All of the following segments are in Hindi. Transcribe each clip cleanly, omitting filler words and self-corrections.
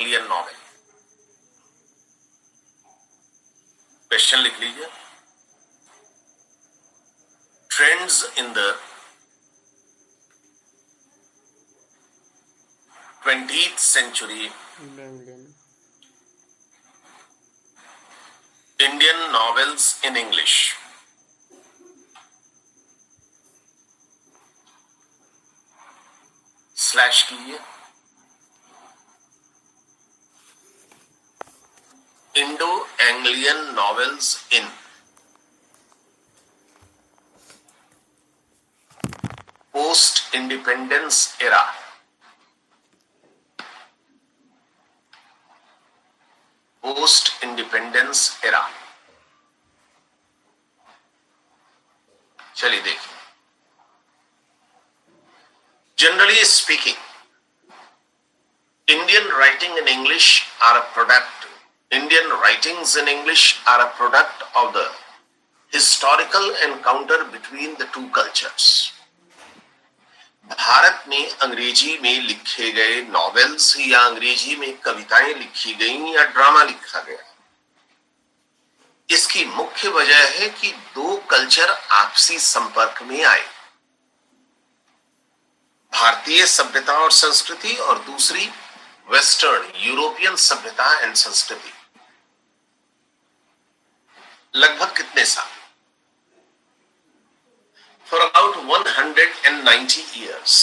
Anglian novel? क्वेश्चन लिख लीजिए। Trends in the 20th century Indian novels in English. Slash कीजिए। Indo Anglian novels in post independence era. Post independence era. चलिए देखिए। Generally speaking, Indian writing in English are a product. Indian writings in English are a product of the historical encounter between the two cultures. Bharat में अंग्रेजी में लिखे गए नॉवेल्स या अंग्रेजी में कविताएं लिखी गई या ड्रामा लिखा गया, इसकी मुख्य वजह है कि दो कल्चर आपसी संपर्क में आए। भारतीय सभ्यता और संस्कृति और दूसरी वेस्टर्न यूरोपियन सभ्यता एंड संस्कृति। लगभग कितने साल? फॉर अबाउट 190 ईयर्स,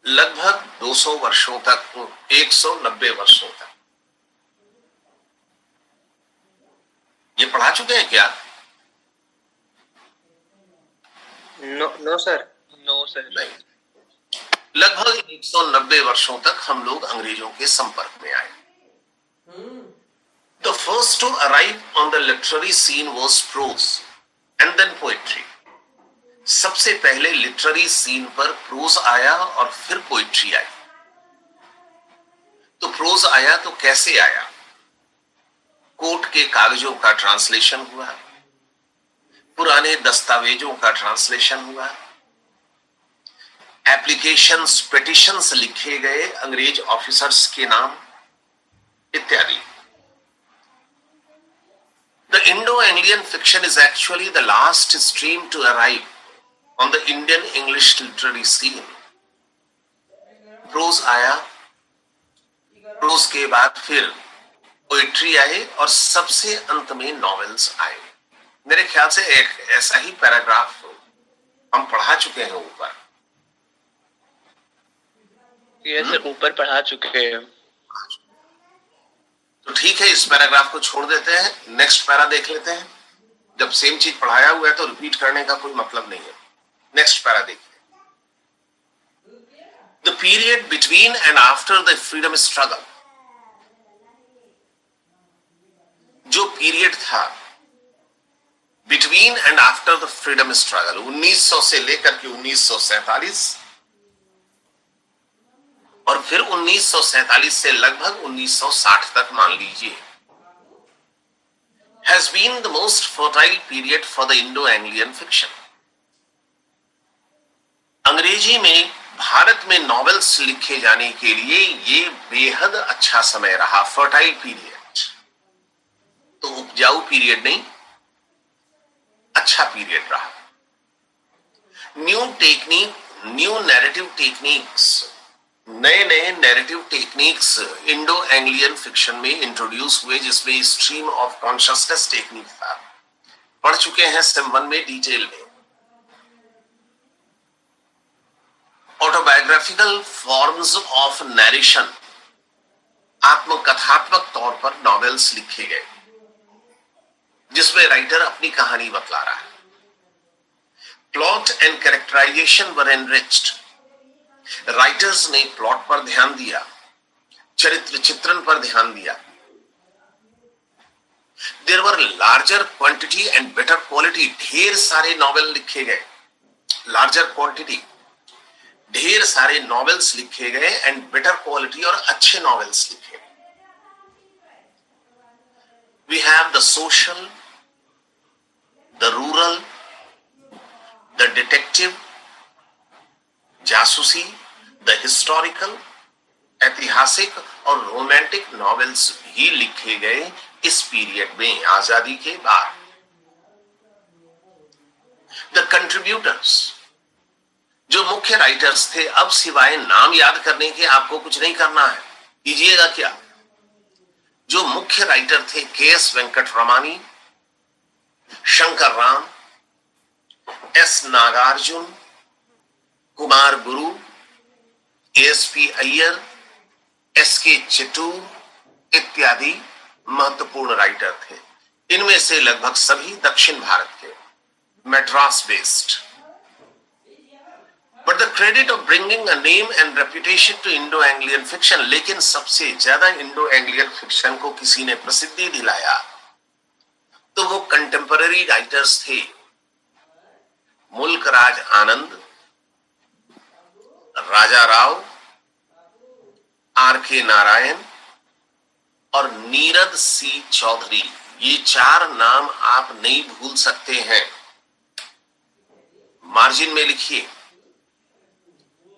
लगभग 200 वर्षों तक, 190 वर्षों तक। ये पढ़ा चुके हैं क्या? No sir. नहीं। लगभग 190 वर्षों तक हम लोग अंग्रेजों के संपर्क में आए। The first to arrive on the literary scene was prose and then poetry. सबसे पहले लिटरेरी सीन पर प्रोज आया और फिर पोइट्री आई। तो प्रोज आया तो कैसे आया? कोर्ट के कागजों का ट्रांसलेशन हुआ, पुराने दस्तावेजों का ट्रांसलेशन हुआ, एप्लीकेशंस, पिटिशंस लिखे गए अंग्रेज ऑफिसर्स के नाम इत्यादि। The Indo-Anglian fiction is actually the last stream to arrive on the Indian English literary scene. Prose आया, प्रोज के बाद फिर पोइट्री आए और सबसे अंत में नॉवेल्स आए। मेरे ख्याल से एक ऐसा ही पैराग्राफ हम पढ़ा चुके हैं ऊपर। ये सर ऊपर पढ़ा चुके हैं। तो ठीक है, इस पैराग्राफ को छोड़ देते हैं, नेक्स्ट पैरा देख लेते हैं। जब सेम चीज पढ़ाया हुआ है तो रिपीट करने का कोई मतलब नहीं है। नेक्स्ट पैरा देखिए। The period between and after the freedom struggle. जो पीरियड था between and after the freedom struggle, 1900 से लेकर के 1947 और फिर 1947 से लगभग 1960 तक मान लीजिए, has been the most fertile period for the Indo-Anglian fiction. अंग्रेजी में भारत में नॉवेल्स लिखे जाने के लिए ये बेहद अच्छा समय रहा, फर्टाइल पीरियड। तो उपजाऊ पीरियड नहीं, अच्छा पीरियड रहा। New technique, new narrative techniques, नए नए narrative techniques Indo Anglian fiction में इंट्रोड्यूस हुए, जिसमें स्ट्रीम ऑफ कॉन्शियसनेस टेक्निक था। पढ़ चुके हैं सिम्बन में डिटेल में। ऑटोबायोग्राफिकल फॉर्म्स ऑफ नरेशन, आत्मकथात्मक तौर पर नॉवेल्स लिखे गए जिसमें राइटर अपनी कहानी बतला रहा है। Plot and characterization were enriched, writers ने प्लॉट पर ध्यान दिया, चरित्र चित्रण पर ध्यान दिया। There were larger quantity and better quality, ढेर सारे नॉवेल लिखे गए, लार्जर क्वांटिटी, ढेर सारे नॉवेल्स लिखे गए एंड बेटर क्वालिटी, और अच्छे नॉवेल्स लिखे। We have the social, the rural, the detective, जासूसी, द हिस्टोरिकल, ऐतिहासिक और रोमांटिक ड्रामेटिक नॉवेल्स भी लिखे गए इस पीरियड में, आजादी के बाद। द कंट्रीब्यूटर्स, जो मुख्य राइटर्स थे, अब सिवाय नाम याद करने के आपको कुछ नहीं करना है, कीजिएगा क्या। जो मुख्य राइटर थे के.एस. वेंकटरमानी, शंकर राम, एस. नागार्जुन, कुमार गुरु, एस.पी. अय्यर, एस.के. चित्तूर इत्यादि महत्वपूर्ण राइटर थे। इनमें से लगभग सभी दक्षिण भारत के, Madras based. But the credit of bringing a name and reputation to Indo Anglian fiction, लेकिन सबसे ज्यादा इंडो एंग्लियन फिक्शन को किसी ने प्रसिद्धि दिलाया तो वो कंटेम्पररी राइटर्स थे मुल्क राज आनंद, राजा राव, आर.के. नारायण और नीरद सी चौधरी। ये चार नाम आप नहीं भूल सकते हैं, मार्जिन में लिखिए,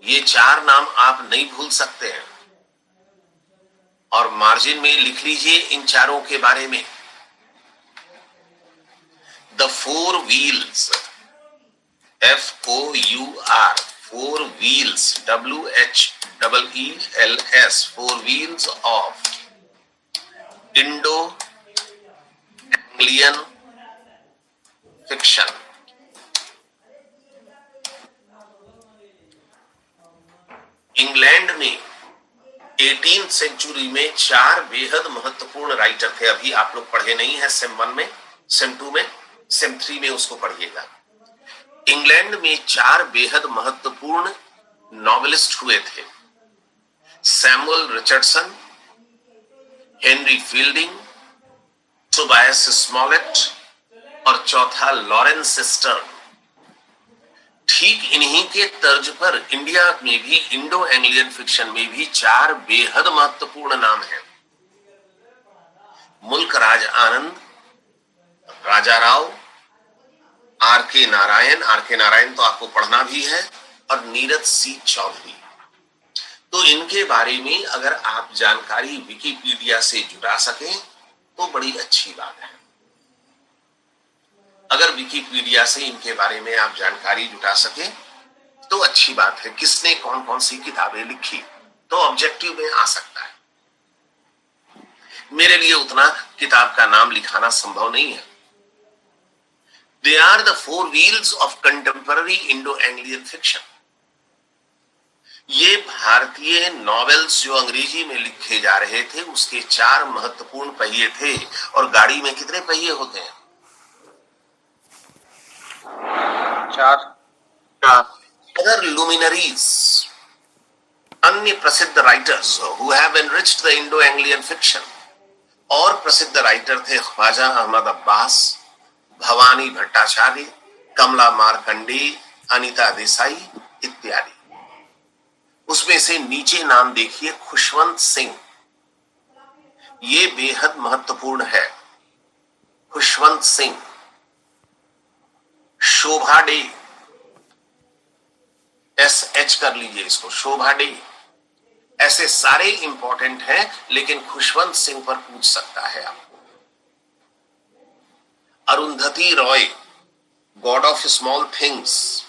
ये चार नाम आप नहीं भूल सकते हैं और मार्जिन में लिख लीजिए इन चारों के बारे में। The four wheels, FOUR, four wheels, WHEELS, four wheels of Indo Anglian fiction. England में 18th सेंचुरी में चार बेहद महत्वपूर्ण राइटर थे। अभी आप लोग पढ़े नहीं है सेम 1 में, सेम 2 में, सेम 3 में उसको पढ़िएगा। इंग्लैंड में चार बेहद महत्वपूर्ण नॉवेलिस्ट हुए थे, Samuel Richardson, Henry fielding, Tobias Smollett और चौथा लॉरेंस स्टर्न। ठीक इन्हीं के तर्ज पर इंडिया में भी, इंडो एंग्लियन फिक्शन में भी चार बेहद महत्वपूर्ण नाम हैं। मुल्क राज आनंद, राजा राव, आर.के. नारायण तो आपको पढ़ना भी है, और नीरद सी चौधरी। तो इनके बारे में अगर आप जानकारी विकिपीडिया से जुटा सकें तो बड़ी अच्छी बात है। अगर विकिपीडिया से इनके बारे में आप जानकारी जुटा सके तो अच्छी बात है। किसने कौन कौन सी किताबें लिखी तो ऑब्जेक्टिव में आ सकता है। मेरे लिए उतना किताब का नाम लिखाना संभव नहीं है। They are the four wheels of contemporary Indo Anglian fiction. ये भारतीय नॉवेल्स जो अंग्रेजी में लिखे जा रहे थे उसके चार महत्वपूर्ण पहिए थे। और गाड़ी में कितने पहिए होते हैं? चार। Other luminaries, अन्य प्रसिद्ध writers who have enriched the Indo-Anglian fiction, और प्रसिद्ध राइटर थे ख्वाजा अहमद अब्बास, भवानी भट्टाचार्य, कमला मार्कंडेय, अनीता देसाई इत्यादि। उसमें से नीचे नाम देखिए खुशवंत सिंह, ये बेहद महत्वपूर्ण है। खुशवंत सिंह, शोभा डे, SH कर लीजिए इसको, शोभा डे। ऐसे सारे इंपॉर्टेंट हैं, लेकिन खुशवंत सिंह पर पूछ सकता है आपको। Arundhati Roy, god of small things.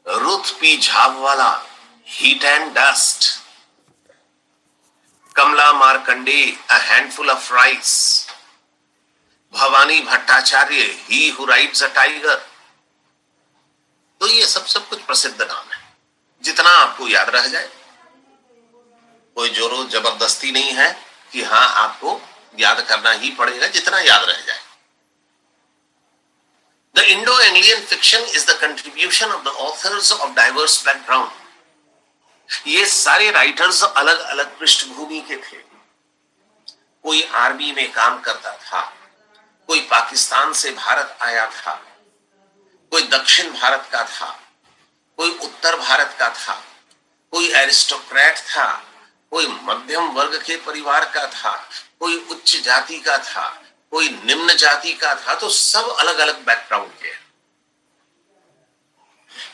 Ruth P Jhabvala, heat and dust. Kamala Markandaya, a handful of rice. Bhabani Bhattacharya, he who rides a tiger. तो ये सब कुछ प्रसिद्ध नाम है, जितना आपको याद रह जाए। कोई जोरो जबरदस्ती नहीं है कि हाँ आपको याद करना ही पड़ेगा, जितना याद रह जाए। The Indo Anglian fiction is the contribution of the author's of diverse background. ये सारे राइटर्स अलग अलग पृष्ठभूमि के थे। कोई आर्मी में काम करता था, कोई पाकिस्तान से भारत आया था, कोई दक्षिण भारत का था, कोई उत्तर भारत का था, कोई एरिस्टोक्रेट था, कोई मध्यम वर्ग के परिवार का था, कोई उच्च जाति का था, कोई निम्न जाति का था। तो सब अलग अलग बैकग्राउंड के।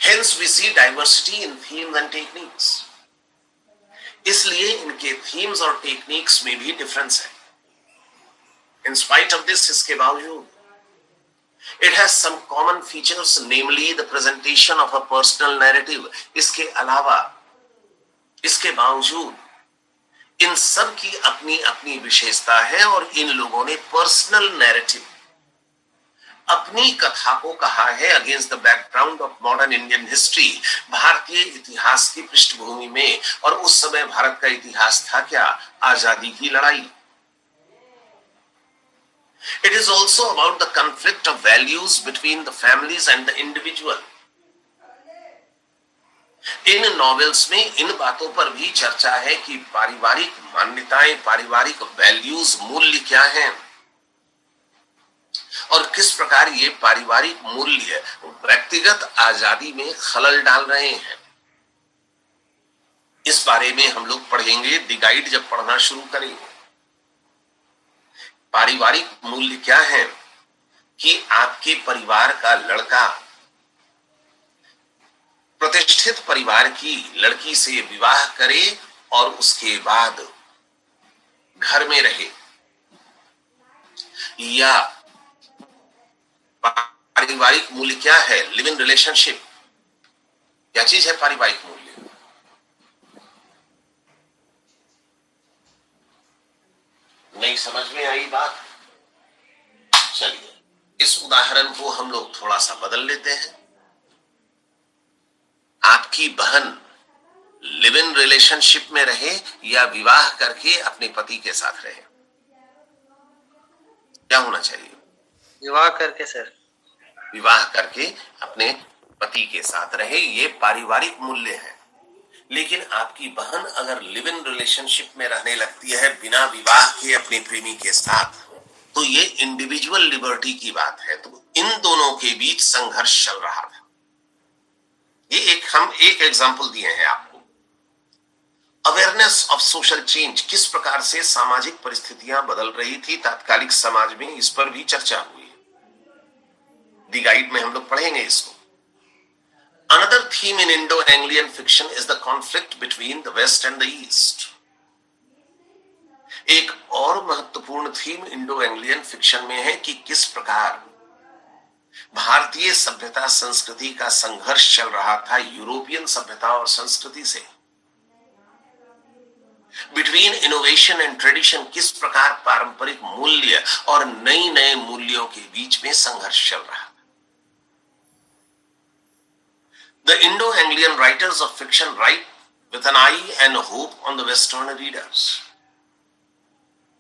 Hence we see diversity in themes and techniques. इसलिए इनके थीम्स और टेक्निक्स में भी डिफरेंस है। इन स्पाइट ऑफ दिस, इसके बावजूद it has some common features, namely the presentation of a personal narrative. इसके अलावा, इसके बावजूद इन सब की अपनी अपनी विशेषता है और इन लोगों ने पर्सनल नैरेटिव, अपनी कथा को कहा है against the background of modern Indian history, भारतीय इतिहास की पृष्ठभूमि में। और उस समय भारत का इतिहास था क्या? आजादी की लड़ाई। It is also about the conflict of values between the families and the individual. In novels में इन बातों पर भी चर्चा है कि पारिवारिक मान्यताएं, पारिवारिक वैल्यूज, मूल्य क्या हैं और किस प्रकार ये पारिवारिक मूल्य व्यक्तिगत आजादी में खलल डाल रहे हैं। इस बारे में हम लोग पढ़ेंगे द गाइड जब पढ़ना शुरू करेंगे। पारिवारिक मूल्य क्या है कि आपके परिवार का लड़का प्रतिष्ठित परिवार की लड़की से विवाह करे और उसके बाद घर में रहे, या पारिवारिक मूल्य क्या है? Live in relationship. क्या चीज है पारिवारिक मूल्य? नहीं समझ में आई बात? चलिए इस उदाहरण को हम लोग थोड़ा सा बदल लेते हैं। आपकी बहन लिव इन रिलेशनशिप में रहे या विवाह करके अपने पति के साथ रहे, क्या होना चाहिए? विवाह करके सर। विवाह करके अपने पति के साथ रहे, ये पारिवारिक मूल्य है। लेकिन आपकी बहन अगर लिव इन रिलेशनशिप में रहने लगती है बिना विवाह के अपने प्रेमी के साथ, तो ये इंडिविजुअल लिबर्टी की बात है। तो इन दोनों के बीच संघर्ष चल रहा था। ये हम एक एग्जांपल दिए हैं आपको। अवेयरनेस ऑफ सोशल चेंज, किस प्रकार से सामाजिक परिस्थितियां बदल रही थी तात्कालिक समाज में, इस पर भी चर्चा हुई है। द गाइड में हम लोग पढ़ेंगे इसको। Another theme in Indo-Anglian fiction is the conflict between the West and the East. एक और महत्वपूर्ण थीम इंडो-एंग्लियन फिक्शन में है कि किस प्रकार भारतीय सभ्यता संस्कृति का संघर्ष चल रहा था यूरोपियन सभ्यता और संस्कृति से। बिटवीन इनोवेशन एंड ट्रेडिशन, किस प्रकार पारंपरिक मूल्य और नई नए मूल्यों के बीच में संघर्ष चल रहा था। The Indo-Anglian writers of fiction write with an eye and hope on the Western readers.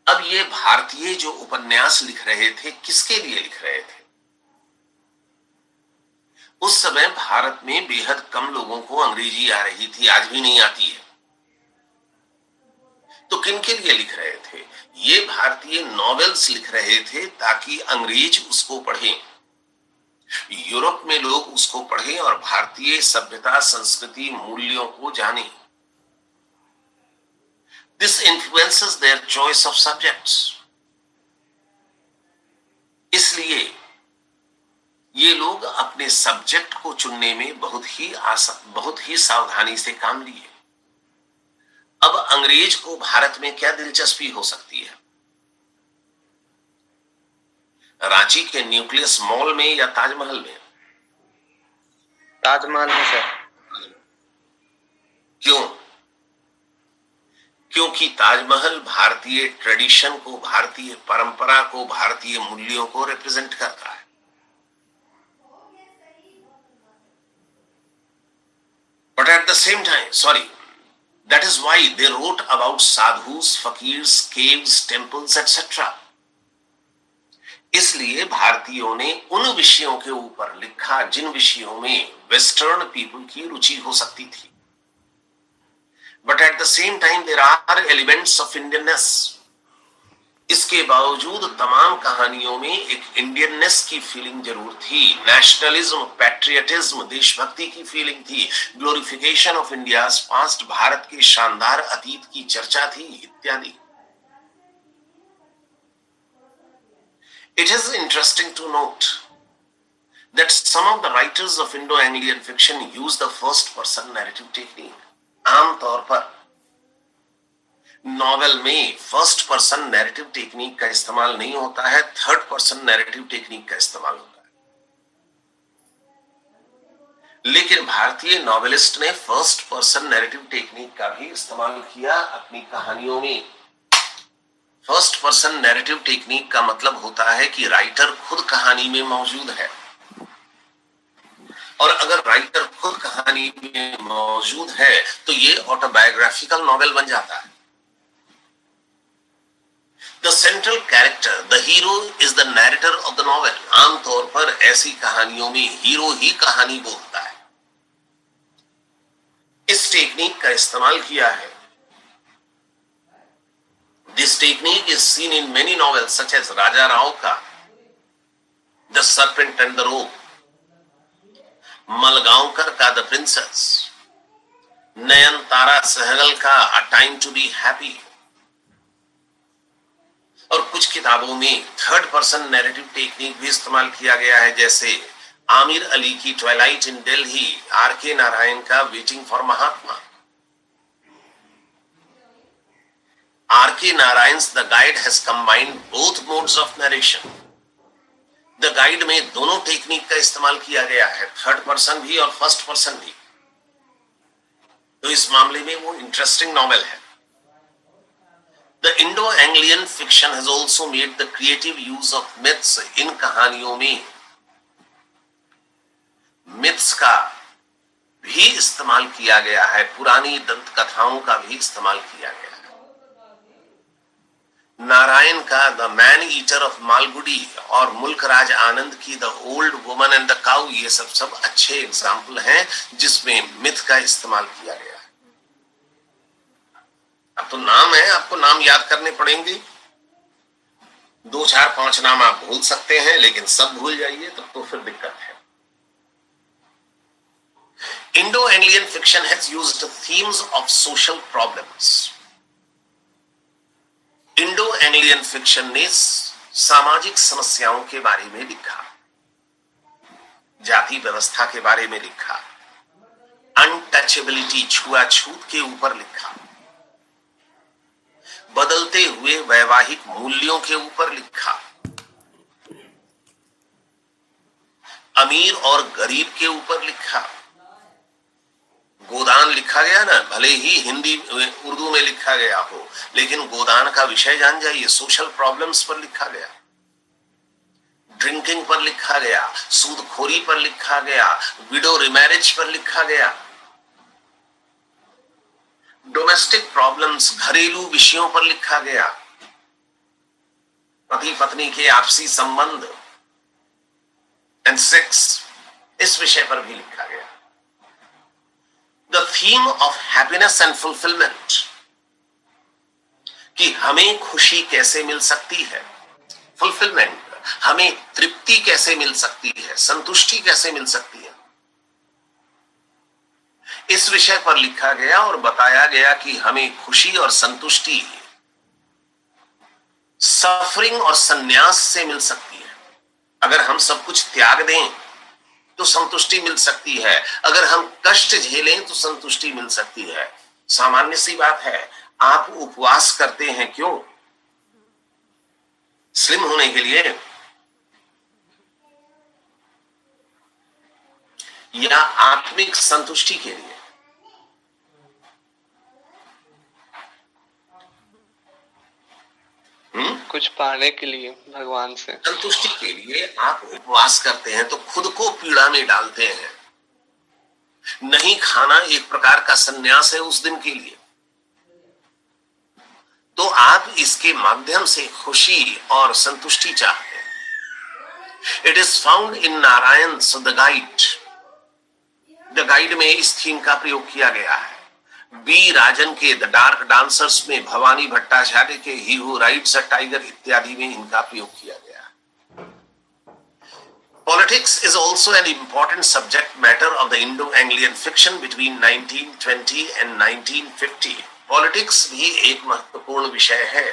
अब ये भारतीय जो उपन्यास लिख रहे थे, किसके लिए लिख रहे थे? उस समय भारत में बेहद कम लोगों को अंग्रेजी आ रही थी, आज भी नहीं आती है। तो किनके लिए लिख रहे थे? ये भारतीय नॉवेल्स लिख रहे थे ताकि अंग्रेज उसको पढ़ें, यूरोप में लोग उसको पढ़ें और भारतीय सभ्यता संस्कृति मूल्यों को जानें। This influences their choice of subjects. इसलिए ये लोग अपने सब्जेक्ट को चुनने में बहुत ही सावधानी से काम लिए। अब अंग्रेज को भारत में क्या दिलचस्पी हो सकती है? रांची के न्यूक्लियस मॉल में या ताजमहल में? ताजमहल में सर। क्यों? क्योंकि ताजमहल भारतीय ट्रेडिशन को, भारतीय परंपरा को, भारतीय मूल्यों को रिप्रेजेंट करता है। But at the same time, that is why they wrote about sadhus, fakirs, caves, temples, etc. इसलिए भारतीयों ने उन विषयों के ऊपर लिखा जिन विषयों में वेस्टर्न पीपल की रुचि हो सकती थी। But at the same time there are elements of Indianness. इसके बावजूद तमाम कहानियों में एक इंडियननेस की फीलिंग जरूर थी। नेशनलिज्म, पैट्रियटिज्म, देशभक्ति की फीलिंग थी। Glorification of India's past, Bharat के शानदार अतीत की चर्चा थी, इत्यादि। It is interesting to note that some of the writers of Indo-Anglian fiction use the first person narrative technique. आमतौर पर नॉवेल में फर्स्ट पर्सन नैरेटिव टेक्निक का इस्तेमाल नहीं होता है, थर्ड पर्सन नैरेटिव टेक्निक का इस्तेमाल होता है। लेकिन भारतीय नॉवेलिस्ट ने फर्स्ट पर्सन नैरेटिव टेक्निक का भी इस्तेमाल किया अपनी कहानियों में। फर्स्ट पर्सन नैरेटिव टेक्निक का मतलब होता है कि राइटर खुद कहानी में मौजूद है, और अगर राइटर खुद कहानी में मौजूद है तो ये ऑटोबायोग्राफिकल नॉवेल बन जाता है। The central character, the hero, is the narrator of the novel. आमतौर पर ऐसी कहानियों में हीरो ही कहानी बोलता है। इस टेक्निक का इस्तेमाल किया है। This technique is seen in many novels such as Raja Rao का द सर्पेंट एंड द रोग, मलगांवकर का द प्रिंसेस, नयनतारा सहगल का a time to be happy, और कुछ किताबों में थर्ड पर्सन नैरेटिव टेक्निक भी इस्तेमाल किया गया है, जैसे आमिर अली की ट्वाइलाइट इन दिल्ली, आर.के. नारायण का waiting for Mahatma. R.K. Narayan's The Guide has combined both modes of narration. The guide में दोनों टेक्निक का इस्तेमाल किया गया है, थर्ड पर्सन भी और फर्स्ट पर्सन भी। तो इस मामले में वो इंटरेस्टिंग नॉवेल है। The Indo Anglian fiction has also made the creative use of myths. इन कहानियों में मिथ्स का भी इस्तेमाल किया गया है, पुरानी दंत कथाओं का भी इस्तेमाल किया गया है। नारायण का the man eater of Malgudi और मुल्कराज आनंद की the old woman and the cow, ये सब अच्छे एग्जाम्पल हैं जिसमें मिथ का इस्तेमाल किया गया है। अब तो नाम है, आपको नाम याद करने पड़ेंगे। 2, 4, 5 नाम आप भूल सकते हैं, लेकिन सब भूल जाइए तब तो फिर दिक्कत है। Indo Anglian fiction has used themes of social problems. Indo Anglian fiction ने सामाजिक समस्याओं के बारे में लिखा, जाति व्यवस्था के बारे में लिखा, अनटचेबिलिटी, छुआछूत के ऊपर लिखा, बदलते हुए वैवाहिक मूल्यों के ऊपर लिखा, अमीर और गरीब के ऊपर लिखा। गोदान लिखा गया ना, भले ही हिंदी उर्दू में लिखा गया हो, लेकिन गोदान का विषय जान जाइए। सोशल प्रॉब्लम्स पर लिखा गया, ड्रिंकिंग पर लिखा गया, सूदखोरी पर लिखा गया, विडो रिमैरिज पर लिखा गया, डोमेस्टिक प्रॉब्लम्स, घरेलू विषयों पर लिखा गया, पति पत्नी के आपसी संबंध एंड सेक्स, इस विषय पर भी लिखा गया। The theme of happiness and fulfilment, कि हमें खुशी कैसे मिल सकती है, फुलफिलमेंट, हमें तृप्ति कैसे मिल सकती है, संतुष्टि कैसे मिल सकती है, इस विषय पर लिखा गया और बताया गया कि हमें खुशी और संतुष्टि सफरिंग और संन्यास से मिल सकती है। अगर हम सब कुछ त्याग दें तो संतुष्टि मिल सकती है, अगर हम कष्ट झेलें तो संतुष्टि मिल सकती है। सामान्य सी बात है, आप उपवास करते हैं क्यों? स्लिम होने के लिए या आत्मिक संतुष्टि के लिए? कुछ पाने के लिए भगवान से। संतुष्टि के लिए आप उपवास करते हैं तो खुद को पीड़ा में डालते हैं। नहीं खाना एक प्रकार का संन्यास है उस दिन के लिए। तो आप इसके माध्यम से खुशी और संतुष्टि चाहते हैं। It is found in Narayan's the guide. The guide में इस थीम का प्रयोग किया गया है। बी राजन के द डार्क डांसर्स में, भवानी भट्टाचार्य के ही हू राइड्स अ टाइगर इत्यादि में इनका प्रयोग किया गया। Politics is also an important subject matter of the Indo-Anglian fiction between 1920 and 1950. Politics भी एक महत्वपूर्ण विषय है।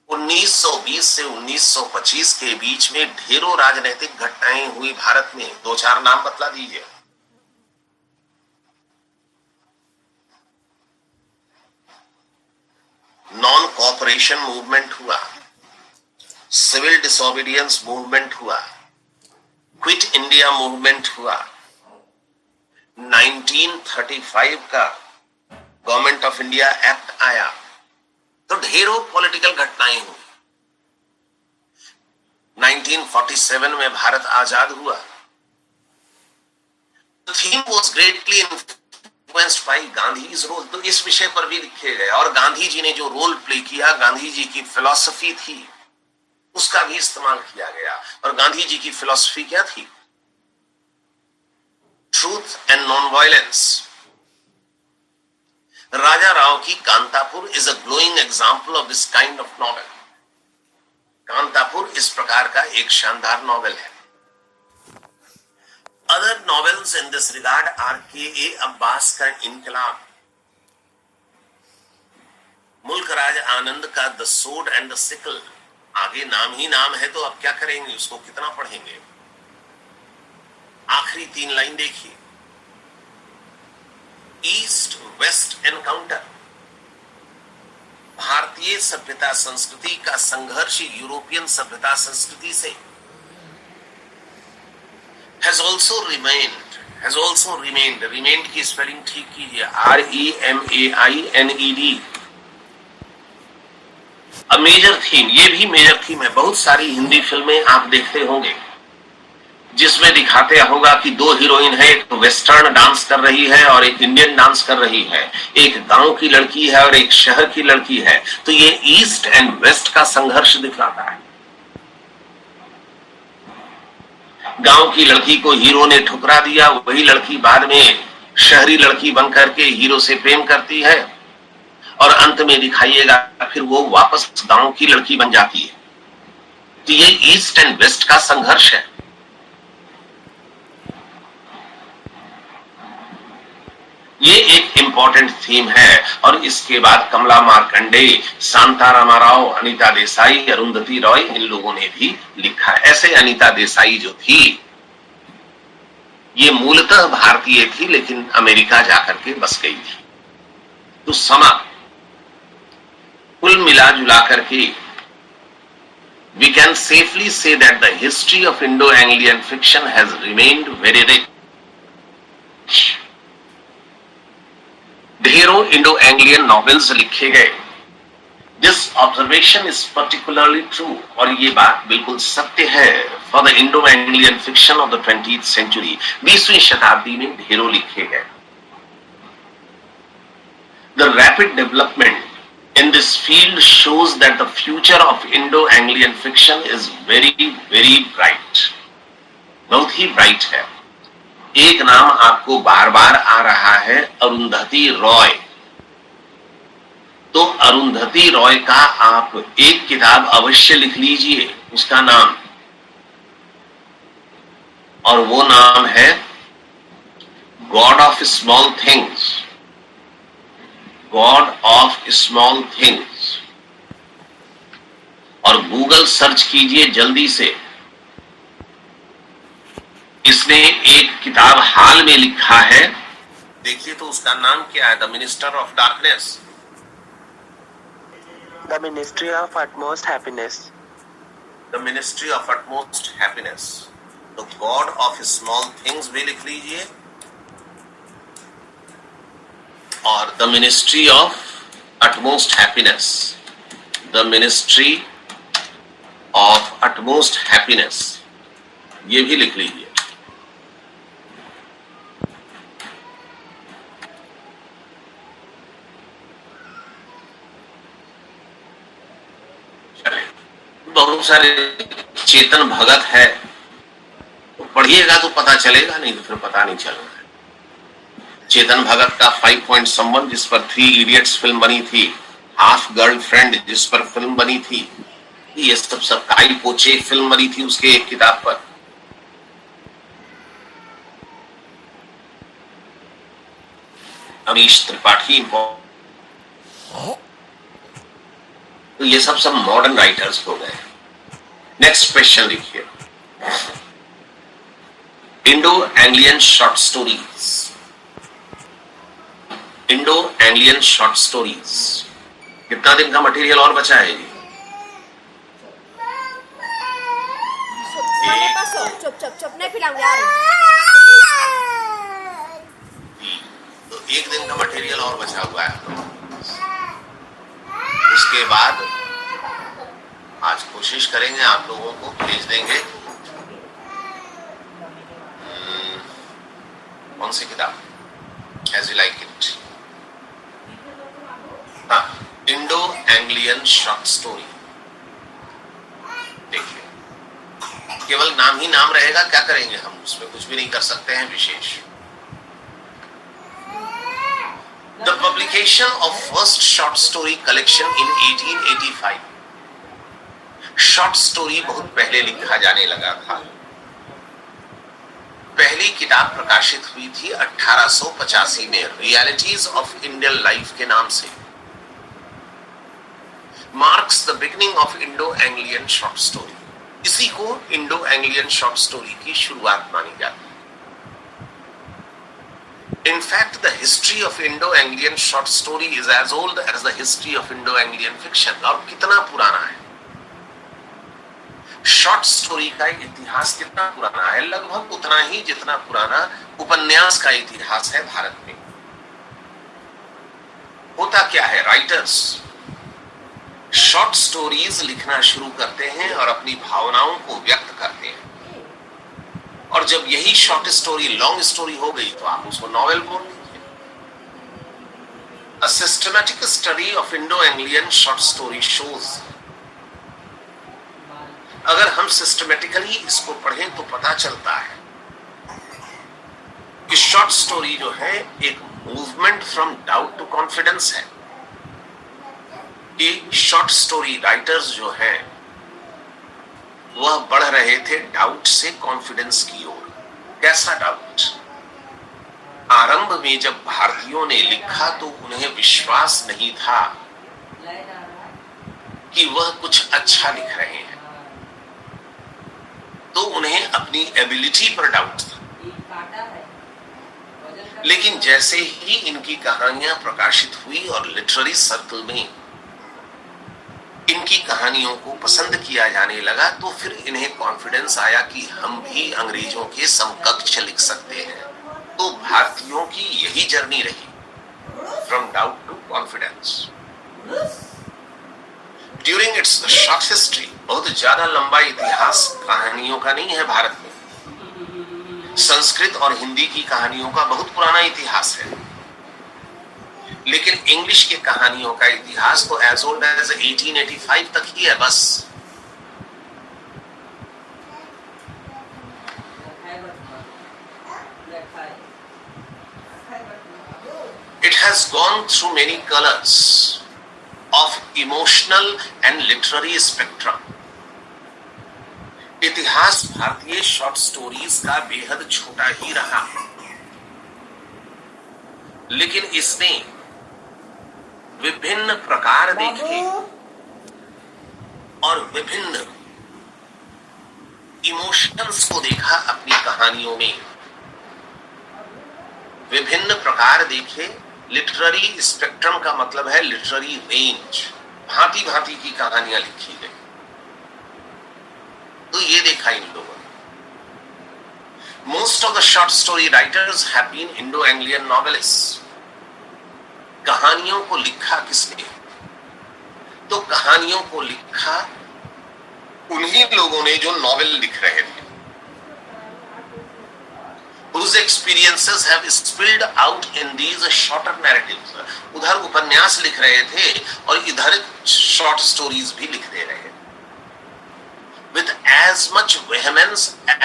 1920 से 1925 के बीच में ढेरों राजनीतिक घटनाएं हुई भारत में। 2-4 नाम बतला दीजिए। नॉन कॉपरेशन मूवमेंट हुआ, सिविल डिसोबीडियंस मूवमेंट हुआ, क्विट इंडिया मूवमेंट हुआ, 1935 का गवर्नमेंट ऑफ इंडिया एक्ट आया, तो ढेरों पॉलिटिकल घटनाएं हुई। 1947 में भारत आजाद हुआ। The theme was greatly influenced by Gandhi's role। तो इस विषय पर भी लिखे गए और गांधी जी ने जो रोल प्ले किया, गांधी जी की फिलॉसफी थी, उसका भी इस्तेमाल किया गया। और गांधी जी की फिलॉसफी क्या थी? Truth and non violence. Raja Rao की Kanthapura is a glowing example of this kind of novel. Kanthapura इस प्रकार का एक शानदार नॉवेल है। Other novels in this regard are K Abbas का इनकलाब, मुल्क राज आनंद का the sword and the sickle. आगे नाम ही नाम है तो अब क्या करेंगे, उसको कितना पढ़ेंगे। आखिरी 3 लाइन देखिए, ईस्ट वेस्ट एनकाउंटर। भारतीय सभ्यता संस्कृति का संघर्ष यूरोपियन सभ्यता संस्कृति से has also remained, remained की स्पेलिंग ठीक कीजिए, REMAINED। अ मेजर थीम, ये भी मेजर थीम है। बहुत सारी हिंदी फिल्में आप देखते होंगे जिसमें दिखाते होगा कि 2 हीरोइन है, एक वेस्टर्न डांस कर रही है और एक इंडियन डांस कर रही है, एक गांव की लड़की है और एक शहर की लड़की है। तो ये ईस्ट एंड वेस्ट का संघर्ष दिखलाता है। गांव की लड़की को हीरो ने ठुकरा दिया, वही लड़की बाद में शहरी लड़की बनकर के हीरो से प्रेम करती है और अंत में दिखाइएगा फिर वो वापस गांव की लड़की बन जाती है। तो ये ईस्ट एंड वेस्ट का संघर्ष है। ये एक इंपॉर्टेंट थीम है। और इसके बाद कमला मार्कंडे, शांता रामाराव, अनीता देसाई, अरुंधति रॉय, इन लोगों ने भी लिखा। ऐसे अनीता देसाई जो थी ये मूलतः भारतीय थी लेकिन अमेरिका जाकर के बस गई थी। तो समा कुल मिला जुला करके we can safely say that the history of Indo-Anglian fiction has remained very rich। ढेरों इंडो एंग्लियन नॉवेल्स लिखे गए। This observation is particularly true, और ये बात बिल्कुल सत्य है for the Indo Anglian fiction of the 20th century. 20वीं शताब्दी में ढेरों लिखे गए। The rapid development in this field shows that the future of Indo-Anglian fiction is very very bright। बहुत ही ब्राइट है। एक नाम आपको बार बार आ रहा है, अरुंधति रॉय। तो अरुंधति रॉय का आप एक किताब अवश्य लिख लीजिए, उसका नाम, और वो नाम है God of small things. God of small things. और गूगल सर्च कीजिए जल्दी से। इसने एक किताब हाल में लिखा है, देखिए तो उसका नाम क्या है, the minister of darkness. The ministry of utmost happiness. The ministry of utmost happiness. तो गॉड ऑफ स्मॉल थिंग्स भी लिख लीजिए और the ministry of utmost happiness. The ministry of utmost happiness, ये भी लिख लीजिए। बहुत सारे चेतन भगत है, तो पढ़िएगा तो पता चलेगा, नहीं तो फिर पता नहीं चलेगा। चेतन भगत का 5 पॉइंट संबंध, जिस पर 3 इडियट्स फिल्म बनी थी, हाफ गर्लफ्रेंड जिस पर फिल्म बनी थी, ये सब काई पोचे फिल्म बनी थी उसके एक किताब पर। अमीश त्रिपाठी, तो ये सब मॉडर्न राइटर्स हो गए। नेक्स्ट क्वेश्चन लिखिए, Indo Anglian short stories. Indo Anglian short stories कितना दिन का मटेरियल और बचा है जी? Mana pasok? Chop नहीं पिलाऊंगी यार। तो एक दिन का मटेरियल और बचा हुआ है। उसके बाद आज कोशिश करेंगे आप लोगों को भेज देंगे कौन सी किताब, एज यू लाइक इट। हाँ, इंडो एंग्लियन शॉर्ट स्टोरी। देखिए, केवल नाम ही नाम रहेगा, क्या करेंगे हम, उसमें कुछ भी नहीं कर सकते हैं विशेष। The publication of first short story collection in 1885। Short story बहुत पहले लिखा जाने लगा था। पहली किताब प्रकाशित हुई थी 1885 में, रियलिटीज ऑफ इंडियन लाइफ के नाम से। Marks the beginning of Indo Anglian short story. इसी को इंडो एंग्लियन शॉर्ट स्टोरी की शुरुआत मानी जाती है। In fact, the history of Indo-Anglian short story is as old as the history of Indo-Anglian fiction। और कितना पुराना है शॉर्ट स्टोरी का इतिहास, कितना पुराना है? लगभग उतना ही जितना पुराना उपन्यास का इतिहास है भारत में। होता क्या है, राइटर्स शॉर्ट स्टोरीज लिखना शुरू करते हैं और अपनी भावनाओं को व्यक्त करते हैं, और जब यही शॉर्ट स्टोरी लॉन्ग स्टोरी हो गई तो आप उसको नॉवेल बोल लीजिए। A systematic study of Indo Anglian short story shows, अगर हम सिस्टमेटिकली इसको पढ़ें तो पता चलता है कि शॉर्ट स्टोरी जो है एक movement from doubt to confidence है। कि शॉर्ट स्टोरी राइटर्स जो हैं वह बढ़ रहे थे डाउट से कॉन्फिडेंस की ओर। कैसा डाउट? आरंभ में जब भारतीयों ने लिखा तो उन्हें विश्वास नहीं था कि वह कुछ अच्छा लिख रहे हैं, तो उन्हें अपनी एबिलिटी पर डाउट था। लेकिन जैसे ही इनकी कहानियां प्रकाशित हुई और लिटरेरी सर्कल में इनकी कहानियों को पसंद किया जाने लगा, तो फिर इन्हें कॉन्फिडेंस आया कि हम भी अंग्रेजों के समकक्ष लिख सकते हैं। तो भारतीयों की यही जर्नी रही, from doubt to confidence. During its short history, बहुत ज्यादा लंबा इतिहास कहानियों का नहीं है भारत में। संस्कृत और हिंदी की कहानियों का बहुत पुराना इतिहास है, लेकिन इंग्लिश की कहानियों का इतिहास तो एज ओल्ड एज 1885 तक ही है बस। It has gone through many colors of emotional and literary spectrum। इतिहास भारतीय शॉर्ट स्टोरीज का बेहद छोटा ही रहा, लेकिन इसने विभिन्न प्रकार देखे और विभिन्न इमोशंस को देखा अपनी कहानियों में। विभिन्न प्रकार देखे, लिटरेरी स्पेक्ट्रम का मतलब है लिटरेरी रेंज, भांति भांति की कहानियां लिखी गई। तो ये देखा इन लोगों ने। Most of the short story writers have been Indo Anglian novelists. कहानियों को लिखा किसने? तो कहानियों को लिखा उन्हीं लोगों ने जो नॉवेल लिख रहे थे। Whose experiences have spilled out in these shorter narratives। उधर उपन्यास लिख रहे थे और इधर शॉर्ट स्टोरीज भी लिख दे रहे, with as much vehemence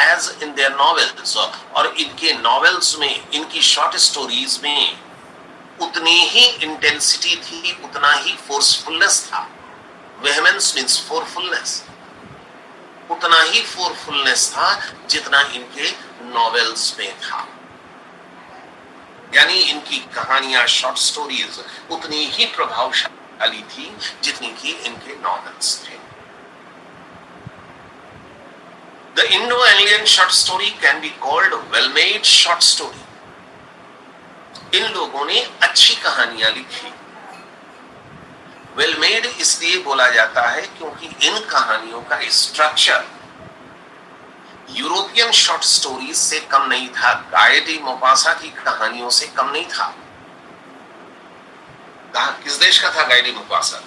as in their novels। और इनके नॉवेल्स में, इनकी शॉर्ट स्टोरीज में उतनी ही इंटेंसिटी थी, उतना ही फोर्सफुलनेस था। वेहमेंस मीन्स फोरफुलनेस। उतना ही फोरफुलनेस था जितना इनके नॉवेल्स में था। यानी इनकी कहानियां, शॉर्ट स्टोरीज उतनी ही प्रभावशाली थी जितनी कि इनके नॉवेल्स थे। The Indo Anglian short story can be called well made short story. इन लोगों ने अच्छी कहानियां लिखी, वेल मेड इसलिए बोला जाता है क्योंकि इन कहानियों का स्ट्रक्चर यूरोपियन शॉर्ट स्टोरीज से कम नहीं था, गाय डी मोपासा की कहानियों से कम नहीं था। कहा किस देश का था Guy de Maupassant?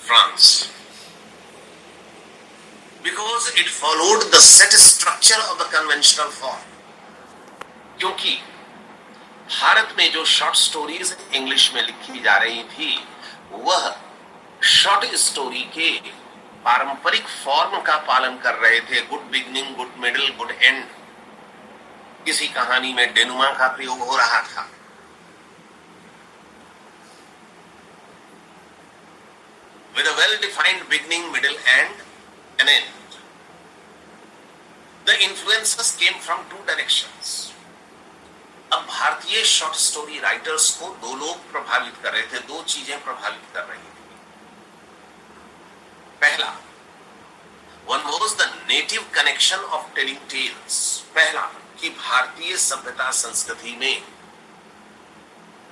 France. Because it followed the set structure of the conventional form. क्योंकि भारत में जो शॉर्ट स्टोरीज इंग्लिश में लिखी जा रही थी वह शॉर्ट स्टोरी के पारंपरिक फॉर्म का पालन कर रहे थे। Good beginning, good middle, good and. किसी कहानी में डेनुमा का प्रयोग हो रहा था। With a well-defined beginning, middle, and an end. The influences came from two directions. अब भारतीय शॉर्ट स्टोरी राइटर्स को दो लोग प्रभावित कर रहे थे, दो चीजें प्रभावित कर रही थी। पहला, one was the native connection of telling tales. पहला कि भारतीय सभ्यता संस्कृति में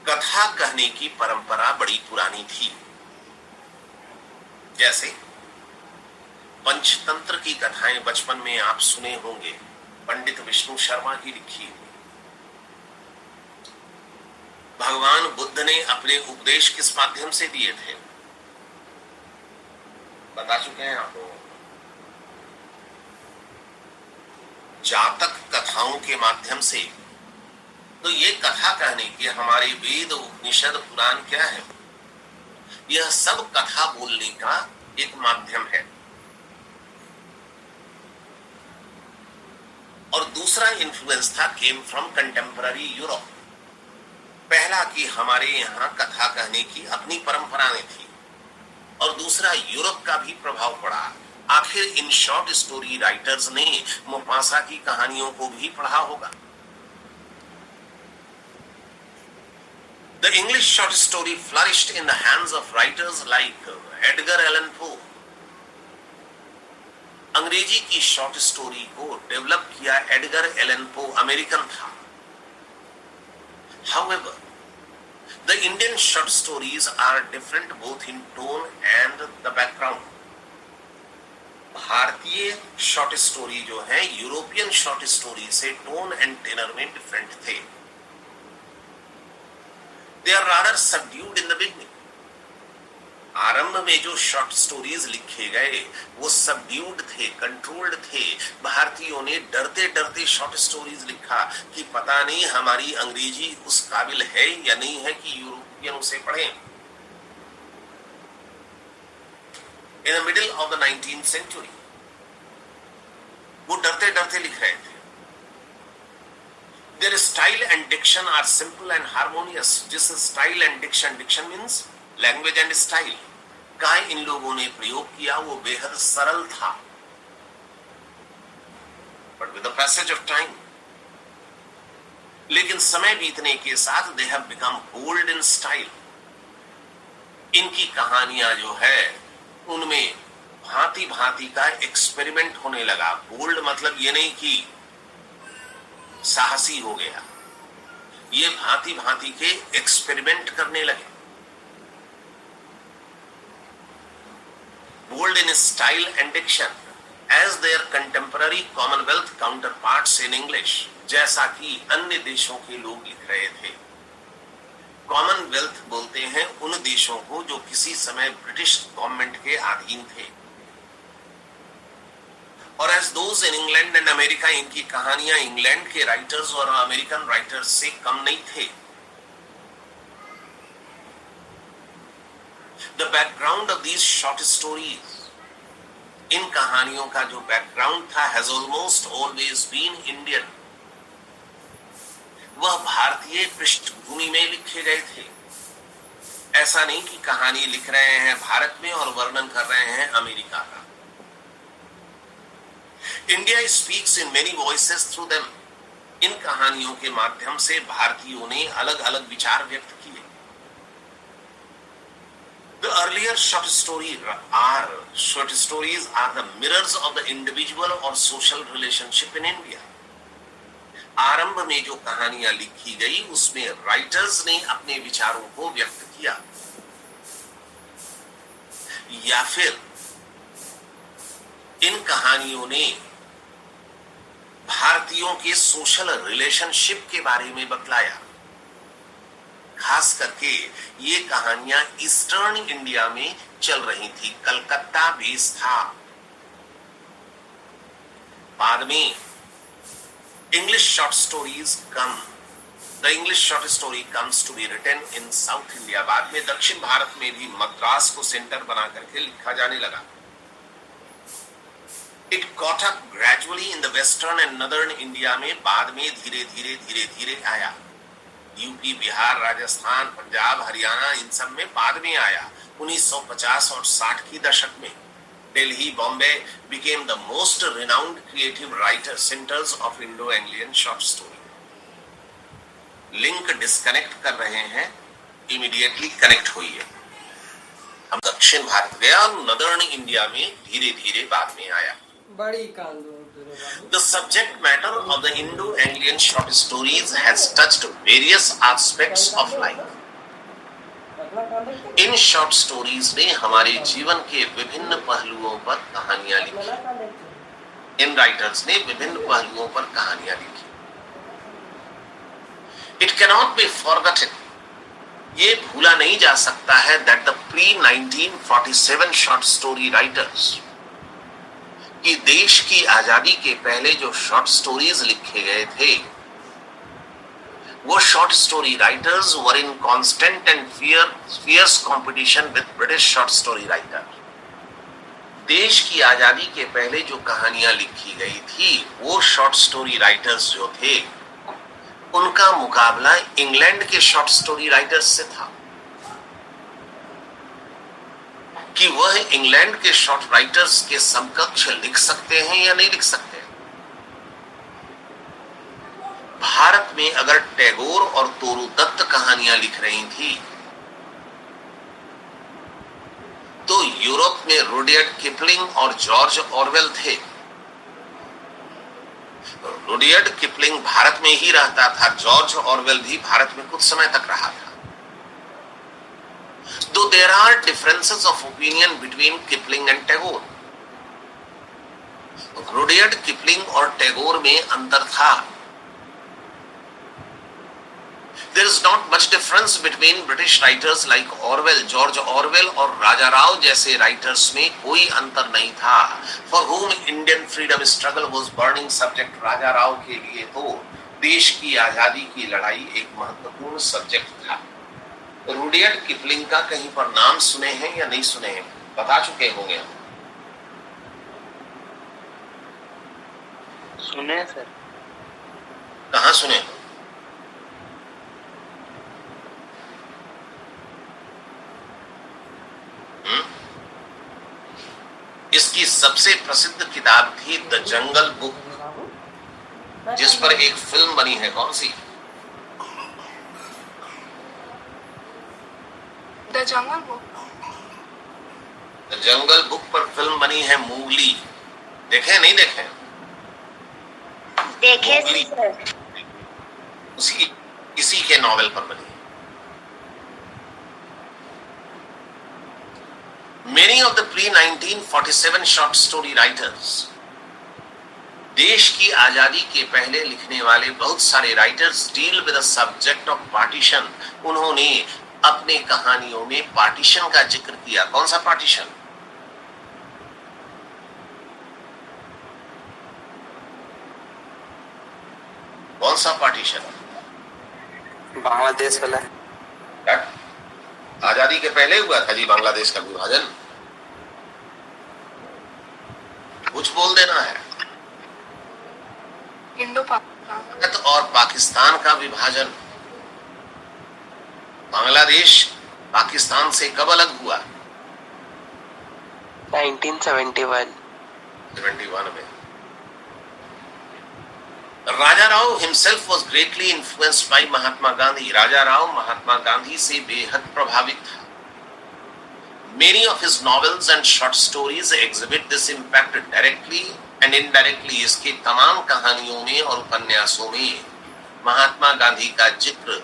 कथा कहने की परंपरा बड़ी पुरानी थी। जैसे पंचतंत्र की कथाएं बचपन में आप सुने होंगे, पंडित विष्णु शर्मा की लिखी हुई। भगवान बुद्ध ने अपने उपदेश किस माध्यम से दिए थे? बता चुके हैं आपको। जातक कथाओं के माध्यम से। तो ये कथा कहने की हमारे वेद, उपनिषद, पुराण क्या है? यह सब कथा बोलने का एक माध्यम है। और दूसरा इन्फ्लुएंस था केम फ्रॉम कंटेम्पररी यूरोप। पहला कि हमारे यहां कथा कहने की अपनी परंपराएं थी और दूसरा यूरोप का भी प्रभाव पड़ा। आखिर इन शॉर्ट स्टोरी राइटर्स ने मोपासा की कहानियों को भी पढ़ा होगा। The English short story flourished in the hands of writers like Edgar Allan Poe. अंग्रेजी की शॉर्ट स्टोरी को डेवलप किया एडगर एलन पो, अमेरिकन था। However, the Indian short stories are different both in tone and the background. भारतीय शॉर्ट स्टोरी जो है यूरोपियन शॉर्ट स्टोरी से टोन एंड टेनर में डिफरेंट थे। They are rather subdued in the beginning. आरंभ में जो शॉर्ट स्टोरीज लिखे गए वो सबड्यूड थे, कंट्रोल्ड थे। भारतीयों ने डरते डरते शॉर्ट स्टोरीज लिखा कि पता नहीं हमारी अंग्रेजी उस काबिल है या नहीं है कि यूरोपियन उसे पढ़ें। In the middle of the 19th century, वो डरते डरते लिख रहे थे। Their style and diction are simple and harmonious. जिस style and diction, diction means language and style का इन लोगों ने प्रयोग किया वो बेहद सरल था। But with the passage of time, लेकिन समय बीतने के साथ they have become bold in style. इनकी कहानियां जो है उनमें भांति भांति का एक्सपेरिमेंट होने लगा। बोल्ड मतलब ये नहीं कि साहसी हो गया, ये भांति भांति के एक्सपेरिमेंट करने लगे। Bold in style and diction as their contemporary commonwealth counterparts in English, जैसा कि अन्य देशों के लोग लिख रहे थे। कॉमनवेल्थ बोलते हैं उन देशों को जो किसी समय ब्रिटिश गवर्नमेंट के अधीन थे। और as those in England and America, इनकी कहानियां इंग्लैंड के राइटर्स और अमेरिकन राइटर्स से कम नहीं थे। The background of these short stories, इन कहानियों का जो बैकग्राउंड था has almost always been Indian. वह भारतीय पृष्ठभूमि में लिखे गए थे। ऐसा नहीं कि कहानी लिख रहे हैं भारत में और वर्णन कर रहे हैं अमेरिका का। India speaks in many voices through them. इन कहानियों के माध्यम से भारतीयों ने अलग अलग विचार व्यक्त किए। The earlier short stories are the mirrors of the individual or social relationship in India. आरंभ में जो कहानियां लिखी गई उसमें राइटर्स ने अपने विचारों को व्यक्त किया, या फिर इन कहानियों ने भारतीयों के सोशल रिलेशनशिप के बारे में बतलाया। खास करके ये कहानियां ईस्टर्न इंडिया में चल रही थी, कलकत्ता बेस था। बाद में English short stories come, the English short story comes to be written in South India. बाद में दक्षिण भारत में भी मद्रास को सेंटर बना करके लिखा जाने लगा। It caught up gradually in the western and northern India में बाद में धीरे धीरे आया। यूपी, बिहार, राजस्थान, पंजाब, हरियाणा, इन सब में बाद में आया। 1950 और 60 की दशक में Delhi, Bombay became the most renowned creative writer centers of Indo-Anglian short story। Link disconnect कर रहे हैं, इमीडिएटली कनेक्ट होइए। हम दक्षिण भारत गया और नदर्न इंडिया में धीरे धीरे बाद में आया। The subject matter of the Indo-Anglian short stories has touched various aspects of life। In short stories ने हमारे जीवन के विभिन्न पहलुओं पर कहानियां लिखी। इन राइटर्स ने विभिन्न पहलुओं पर कहानियां लिखी। It cannot be forgotten, ये भूला नहीं जा सकता है that the pre-1947 short story writers, कि देश की आजादी के पहले जो शॉर्ट स्टोरीज लिखे गए थे, वो short story writers were in constant and fierce competition with British short story writer. देश की आजादी के पहले जो कहानियां लिखी गई थी, वो शॉर्ट स्टोरी राइटर्स जो थे, उनका मुकाबला इंग्लैंड के शॉर्ट स्टोरी राइटर्स से था कि वह इंग्लैंड के शॉर्ट राइटर्स के समकक्ष लिख सकते हैं या नहीं लिख सकते। भारत में अगर टैगोर और तोरू दत्त कहानियां लिख रही थी, तो यूरोप में रुडयार्ड किपलिंग और जॉर्ज ऑरवेल थे। रुडयार्ड किपलिंग भारत में ही रहता था, जॉर्ज ऑरवेल भी भारत में कुछ समय तक रहा था। Though there are differences of opinion between Kipling and Tagore, Rudyard Kipling और टैगोर में अंतर था। There is not much difference between British writers like Orwell, George Orwell और राजा राव जैसे राइटर्स में कोई अंतर नहीं था। For whom Indian freedom struggle was burning subject, राजा राव के लिए तो देश की आजादी की लड़ाई एक महत्वपूर्ण सब्जेक्ट था। रुडयार्ड किपलिंग का कहीं पर नाम सुने हैं या नहीं सुने हैं, बता चुके होंगे हम। सुने सर। कहाँ सुने? इसकी सबसे प्रसिद्ध किताब थी द जंगल बुक, जिस पर एक फिल्म बनी है। कौन सी? The Jungle Book. The Jungle Book पर फिल्म बनी है मूगली। देखे नहीं देखे? देखे उसी इसी के नॉवेल पर बनी। Many of the pre-1947 short story writers, देश की आजादी के पहले लिखने वाले बहुत सारे writers deal with the subject of partition. उन्होंने अपने कहानियों में पार्टीशन का जिक्र किया। कौन सा पार्टीशन? कौन सा पार्टीशन? बांग्लादेश वाला। आजादी के पहले हुआ था जी बांग्लादेश का विभाजन। कुछ बोल देना है। इंडो पाकिस्तान और पाकिस्तान का विभाजन। बांग्लादेश पाकिस्तान से कब अलग हुआ? 1971 में। राजा Rao himself was greatly influenced by Mahatma Gandhi. राजा राव महात्मा गांधी से बेहद प्रभावित था। Many of his novels and short stories exhibit this impact directly and indirectly इसके तमाम कहानियों में और उपन्यासों में महात्मा गांधी का जिक्र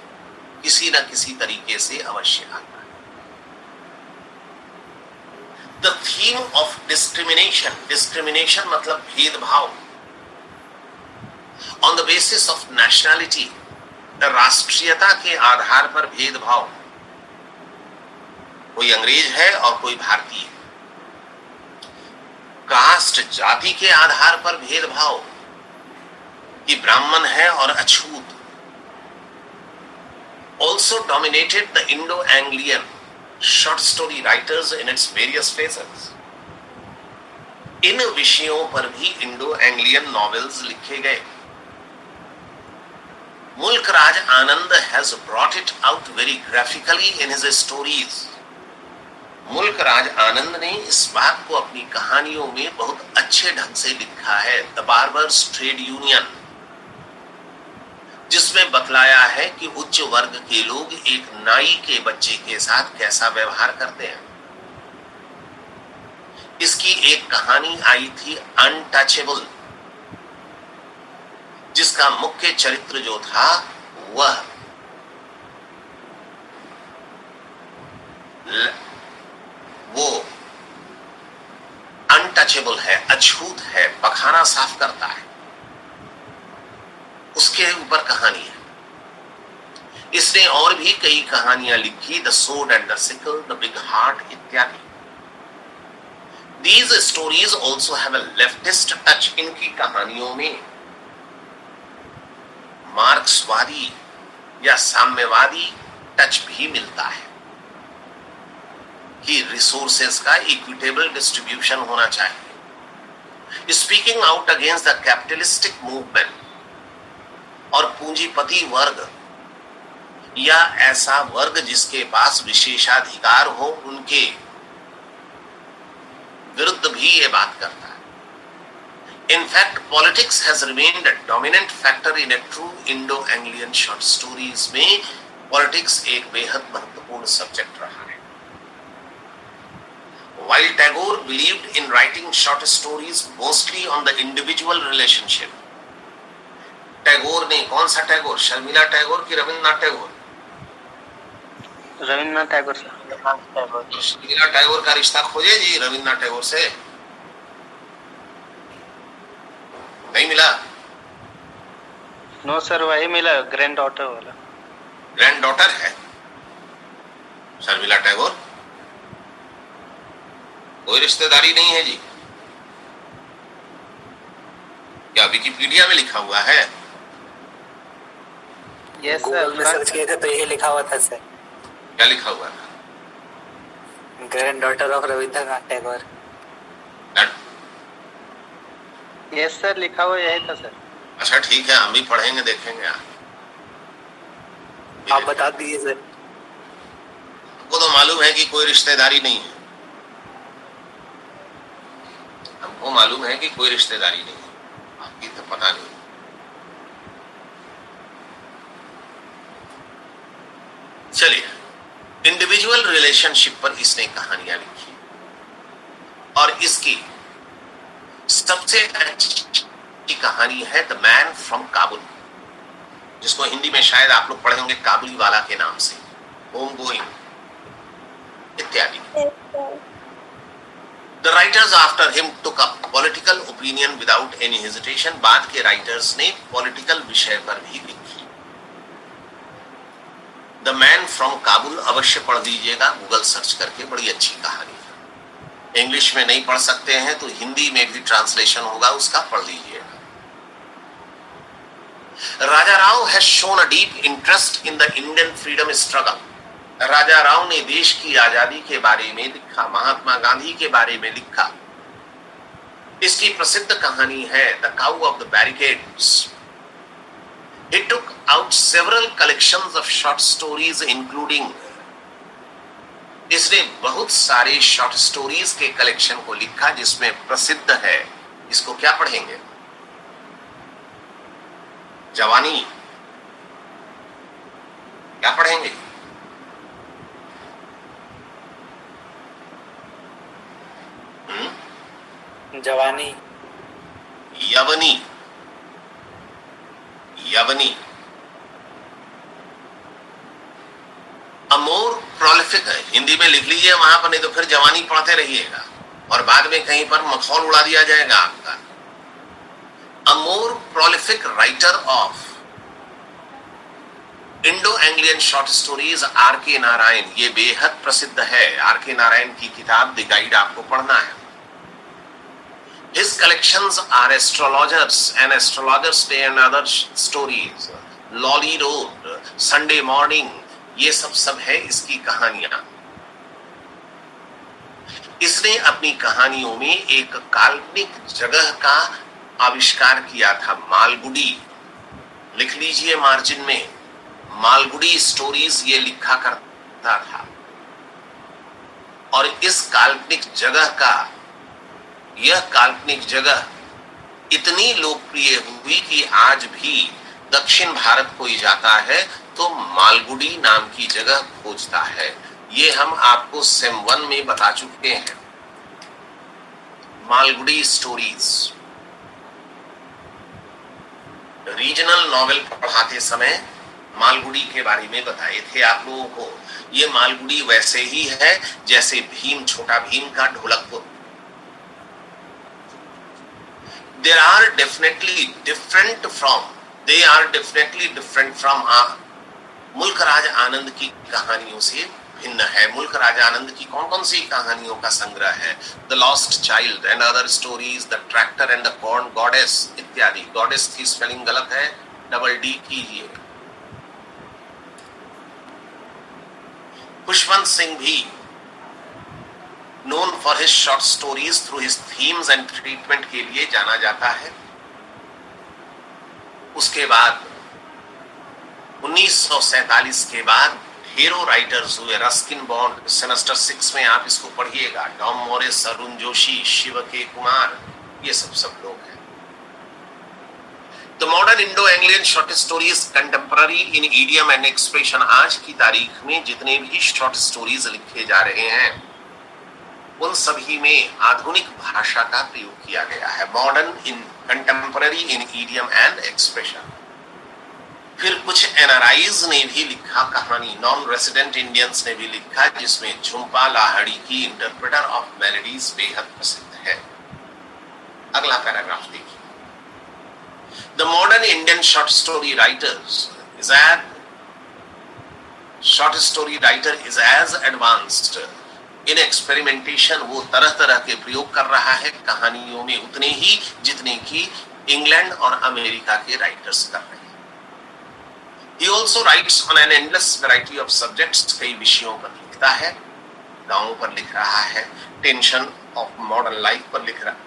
किसी न किसी तरीके से अवश्य आता है। The theme of discrimination, discrimination मतलब भेदभाव, on the basis of nationality, राष्ट्रीयता के आधार पर भेदभाव, कोई अंग्रेज है और कोई भारतीय, कास्ट जाति के आधार पर भेदभाव कि ब्राह्मण है और अछूत, also dominated the Indo-Anglian short story writers in its various phases. इन विषयों पर भी इंडो एंग्लियन नॉवेल्स लिखे गए। मुल्क राज आनंद has brought it out very graphically in his stories. मुल्क राज आनंद ने इस बात को अपनी कहानियों में बहुत अच्छे ढंग से लिखा है। द बार्बर्स ट्रेड यूनियन, जिसमें बतलाया है कि उच्च वर्ग के लोग एक नाई के बच्चे के साथ कैसा व्यवहार करते हैं। इसकी एक कहानी आई थी अनटचेबल, जिसका मुख्य चरित्र जो था वह वो अनटचेबल है, अछूत है, पखाना साफ करता है, उसके ऊपर कहानी है। इसने और भी कई कहानियां लिखी, the sword and the sickle, the big heart इत्यादि। These stories also have a leftist touch. इनकी कहानियों में मार्क्सवादी या साम्यवादी टच भी मिलता है कि रिसोर्सेस का इक्विटेबल डिस्ट्रीब्यूशन होना चाहिए। Speaking out against the capitalistic movement, और पूंजीपति वर्ग या ऐसा वर्ग जिसके पास विशेषाधिकार हो, उनके विरुद्ध भी ये बात करता है। In fact politics has remained a dominant factor in A true Indo Anglian short stories में पॉलिटिक्स एक बेहद महत्वपूर्ण सब्जेक्ट रहा है। While Tagore believed in writing short stories mostly on the individual relationship, Tagore ने, कौन सा टैगोर, शर्मिला टैगोर की रविन्द्रनाथ टैगोर? रविन्द्रनाथ टैगोर सर। तो शर्मिला टैगोर का रिश्ता खोजे जी रविन्द्रनाथ टैगोर से, नहीं मिला? नो सर, वही मिला, ग्रैंड डॉटर वाला। ग्रैंड डॉटर है शर्मिला टैगोर, कोई रिश्तेदारी नहीं है जी। क्या विकिपीडिया में लिखा हुआ है? यस सर, में सर्च किए थे तो यही लिखा हुआ था सर। क्या लिखा हुआ था? Grand daughter of Rabindranath Tagore. Yes sir, लिखा हुआ यही था सर। अच्छा ठीक है, हम भी पढ़ेंगे, देखेंगे। आप बता दीजिए सर। हमको तो मालूम है कि कोई रिश्तेदारी नहीं है, हमको मालूम है कि कोई रिश्तेदारी नहीं है, आपकी तो पता नहीं। चलिए, इंडिविजुअल रिलेशनशिप पर इसने कहानियां लिखी और इसकी सबसे अच्छी कहानी है द मैन फ्रॉम काबुल, जिसको हिंदी में शायद आप लोग पढ़े होंगे काबुली वाला के नाम से, होम गोइंग इत्यादि। The writers after him took up political opinion without any hesitation. बाद के राइटर्स ने पॉलिटिकल विषय पर भी लिखी। द मैन फ्रॉम काबुल अवश्य पढ़ लीजिएगा, गूगल सर्च करके, बड़ी अच्छी कहानी है। इंग्लिश में नहीं पढ़ सकते हैं तो हिंदी में भी ट्रांसलेशन होगा, उसका पढ़ लीजिएगा। Raja Rao has shown a deep interest in the Indian freedom struggle. Raja Rao ने देश की आजादी के बारे में लिखा, महात्मा गांधी के बारे में लिखा। इसकी प्रसिद्ध कहानी है the cow of the barricades. He took out several collections of short stories including, इसने बहुत सारे शॉर्ट स्टोरीज के कलेक्शन को लिखा जिसमें प्रसिद्ध है, इसको क्या पढ़ेंगे, जवानी। क्या पढ़ेंगे? जवानी। यवनी, यवनी। अमोर प्रोलिफिक है, हिंदी में लिख लीजिए वहां पर, नहीं तो फिर जवानी पढ़ते रहिएगा और बाद में कहीं पर मखौल उड़ा दिया जाएगा आपका। A more prolific writer of Indo Anglian short stories R K. Narayan, ये बेहद प्रसिद्ध है। आर.के. नारायण की किताब द गाइड आपको पढ़ना है। His collections are astrologers and astrologers day and other stories, lolly road, Sunday morning, ये सब है इसकी कहानियां। इसने अपनी कहानियों में एक काल्पनिक जगह का आविष्कार किया था, मालगुडी। लिख लीजिए मार्जिन में, मालगुडी स्टोरीज ये लिखा करता था। और इस काल्पनिक जगह का, यह काल्पनिक जगह इतनी लोकप्रिय हुई कि आज भी दक्षिण भारत कोई जाता है तो मालगुडी नाम की जगह खोजता है। ये हम आपको सेम 1 में बता चुके हैं। मालगुडी स्टोरीज। रीजनल नॉवेल पढ़ाते समय मालगुडी के बारे में बताए थे आप लोगों को। ये मालगुडी वैसे ही है जैसे भीम, छोटा भीम का Dholakpur. they are definitely different from मुल्क राज आनंद की कहानियों से भिन्न है। मुल्क राज आनंद की कौन कौन सी कहानियों का संग्रह है? The lost child and other stories, the tractor and the corn goddess इत्यादि। गॉडेस की स्पेलिंग गलत है, डबल डी कीजिए। खुशवंत सिंह भी known for his short stories through his themes and treatment के लिए जाना जाता है। उसके बाद 1947 के बाद ढेरों राइटर्स हुए। रस्किन बॉन्ड, सेमेस्टर 6 में आप इसको पढ़िएगा। टॉम मॉरिस, अरुण जोशी, शिव के कुमार, ये सब लोग हैं। The modern Indo Anglian short stories contemporary in idiom and expression. आज की तारीख में जितने भी शॉर्ट स्टोरीज लिखे जा रहे हैं उन सभी में आधुनिक भाषा का प्रयोग किया गया है। Modern in contemporary in idiom and expression. फिर कुछ एनआरआईज ने भी लिखा कहानी, नॉन रेसिडेंट इंडियंस ने भी लिखा, जिसमें झुम्पा लाहिड़ी की इंटरप्रेटर ऑफ मेलोडीज बेहद प्रसिद्ध है। अगला पैराग्राफ देखिए। The modern Indian short story writer is as advanced in experimentation. वो तरह तरह के प्रयोग कर रहा है कहानियों में, उतने ही जितने की इंग्लैंड और अमेरिका के राइटर्स कर रहे हैं। He also writes on an endless variety of subjects। कई विषयों पर लिखता है, गांवों पर लिख रहा है, टेंशन ऑफ मॉडर्न लाइफ पर लिख रहा है,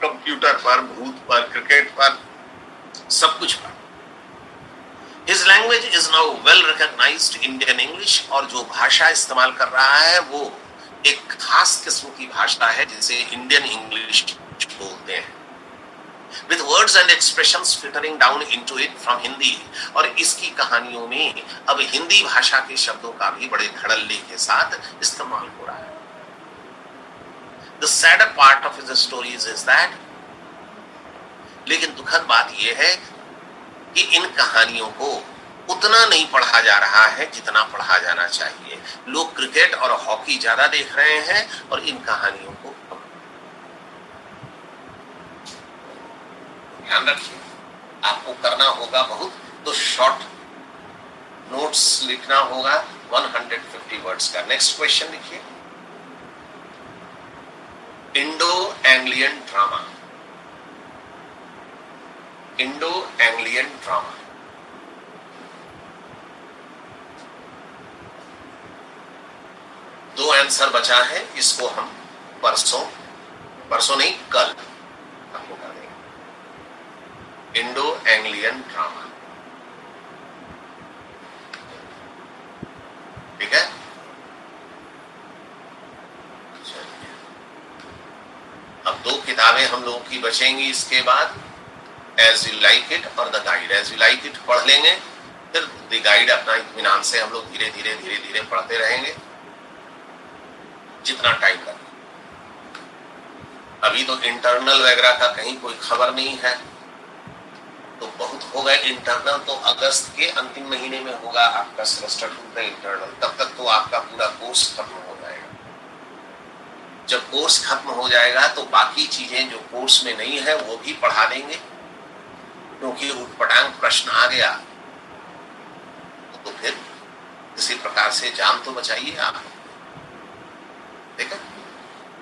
कंप्यूटर पर, भूत पर, क्रिकेट पर, सब कुछ पर। His language is now well recognized Indian English। और जो भाषा इस्तेमाल कर रहा है वो एक खास किस्म की भाषा है जिसे इंडियन इंग्लिश बोलते हैं। With words and expressions filtering down into it from Hindi। और इसकी कहानियों में अब हिंदी भाषा के शब्दों का भी बड़े धड़ल्ले के साथ इस्तेमाल हो रहा है। The sadder part of his stories is that, लेकिन दुखद बात यह है कि इन कहानियों को उतना नहीं पढ़ा जा रहा है जितना पढ़ा जाना चाहिए। लोग क्रिकेट और हॉकी ज्यादा देख रहे हैं और इन कहानियों को ध्यान रखिए। आपको करना होगा बहुत, तो शॉर्ट नोट्स लिखना होगा 150 वर्ड्स का। नेक्स्ट क्वेश्चन लिखिए। Indo Anglian drama. Indo Anglian drama. दो आंसर बचा है, इसको हम परसों नहीं कल आपको कर देंगे। इंडो एंग्लियन ड्रामा, ठीक है। अब दो किताबें हम लोगों की बचेंगी इसके बाद, एज यू लाइक इट और the guide. As you like it पढ़ लेंगे, फिर द गाइड अपना इत्मीनान से हम लोग धीरे धीरे पढ़ते रहेंगे जितना टाइम लगे। अभी तो इंटरनल वगैरह का कहीं कोई खबर नहीं है, तो बहुत हो गए इंटरनल, तो अगस्त के अंतिम महीने में होगा आपका सेमेस्टर 2 का इंटरनल। तब तक तो आपका पूरा कोर्स खत्म हो जाएगा। जब कोर्स खत्म हो जाएगा तो बाकी चीजें जो कोर्स में नहीं है वो भी पढ़ा देंगे, क्योंकि उटपटांग प्रश्न आ गया तो फिर किसी प्रकार से जान तो बचाइए आप। ठीक है,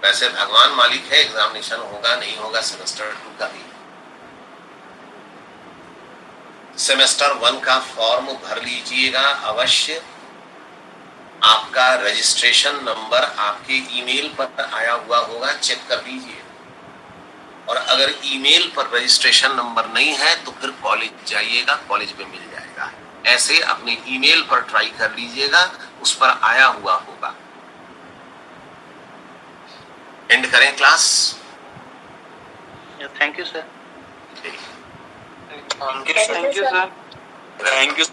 वैसे भगवान मालिक है, एग्जामिनेशन होगा नहीं होगा सेमेस्टर 2 का भी। सेमेस्टर 1 का फॉर्म भर लीजिएगा अवश्य। आपका रजिस्ट्रेशन नंबर आपके ईमेल पर आया हुआ होगा, चेक कर लीजिए। और अगर ईमेल पर रजिस्ट्रेशन नंबर नहीं है तो फिर कॉलेज जाइएगा, कॉलेज में मिल जाएगा। ऐसे अपने ईमेल पर ट्राई कर लीजिएगा, उस पर आया हुआ होगा। एंड करें class. Thank you sir. Thank you sir. Thank you.